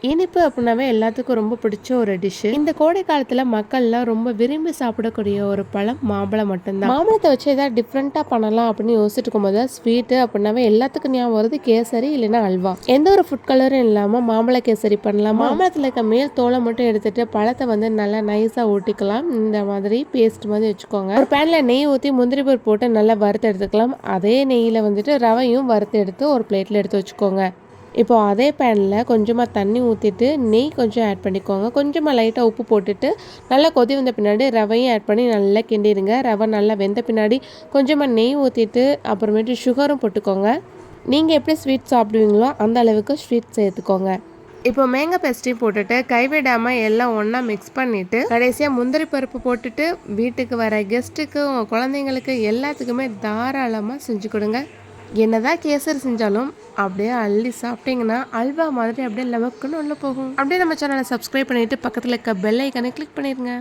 இனிப்பு அப்படின்னாவே எல்லாத்துக்கும் ரொம்ப பிடிச்ச ஒரு டிஷ். இந்த கோடை காலத்துல மக்கள்லாம் ரொம்ப விரும்பி சாப்பிடக்கூடிய ஒரு பழம் மாம்பழம் மட்டும்தான். மாம்பழத்தை வச்சு ஏதாவது டிஃப்ரெண்டா பண்ணலாம் அப்படின்னு யோசிச்சுட்டு இருக்கும்போது ஸ்வீட் அப்படின்னாவே எல்லாத்துக்கும் ஞாபகம் வருது கேசரி இல்லைன்னா அல்வா. எந்த ஒரு ஃபுட் கலரும் இல்லாம மாம்பழ கேசரி பண்ணலாம். மாம்பழத்துல இருக்க மேல் தோலை மட்டும் எடுத்துட்டு பழத்தை வந்து நல்லா நைஸா ஊட்டிக்கலாம். இந்த மாதிரி பேஸ்ட் மாதிரி வச்சுக்கோங்க. ஒரு பேன்ல நெய் ஊற்றி முந்திரி பருப்பு போட்டு நல்லா வறுத்து எடுத்துக்கலாம். அதே நெய்யில வந்துட்டு ரவையும் வறுத்து எடுத்து ஒரு பிளேட்ல எடுத்து வச்சுக்கோங்க. இப்போ அதே பேனில் கொஞ்சமாக தண்ணி ஊற்றிட்டு நெய் கொஞ்சம் ஆட் பண்ணிக்கோங்க. கொஞ்சமாக லைட்டாக உப்பு போட்டுட்டு நல்லா கொதி வந்த பின்னாடி ரவையும் ஆட் பண்ணி நல்லா கிண்டிடுங்க. ரவை நல்லா வெந்த பின்னாடி கொஞ்சமாக நெய் ஊற்றிட்டு அப்புறமேட்டு சுகரும் போட்டுக்கோங்க. நீங்கள் எப்படி ஸ்வீட் சாப்பிடுவீங்களோ அந்த அளவுக்கு ஸ்வீட் சேர்த்துக்கோங்க. இப்போ மேங்காய் பேஸ்ட்டையும் போட்டுட்டு கைவிடாமல் எல்லாம் ஒன்றா மிக்ஸ் பண்ணிவிட்டு கடைசியாக முந்திரி பருப்பு போட்டுட்டு வீட்டுக்கு வர கெஸ்ட்டுக்கு குழந்தைங்களுக்கு எல்லாத்துக்குமே தாராளமாக செஞ்சு கொடுங்க. என்னதான் கேசரி செஞ்சாலும் அப்படியே அள்ளி சாப்பிட்டீங்கன்னா அல்வா மாதிரி அப்படியே லவக்குன்னு உள்ள போகும். அப்படியே நம்ம சேனலை சப்ஸ்கிரைப் பண்ணிட்டு பக்கத்தில் இருக்க பெல் ஐக்கானை கிளிக் பண்ணிடுங்க.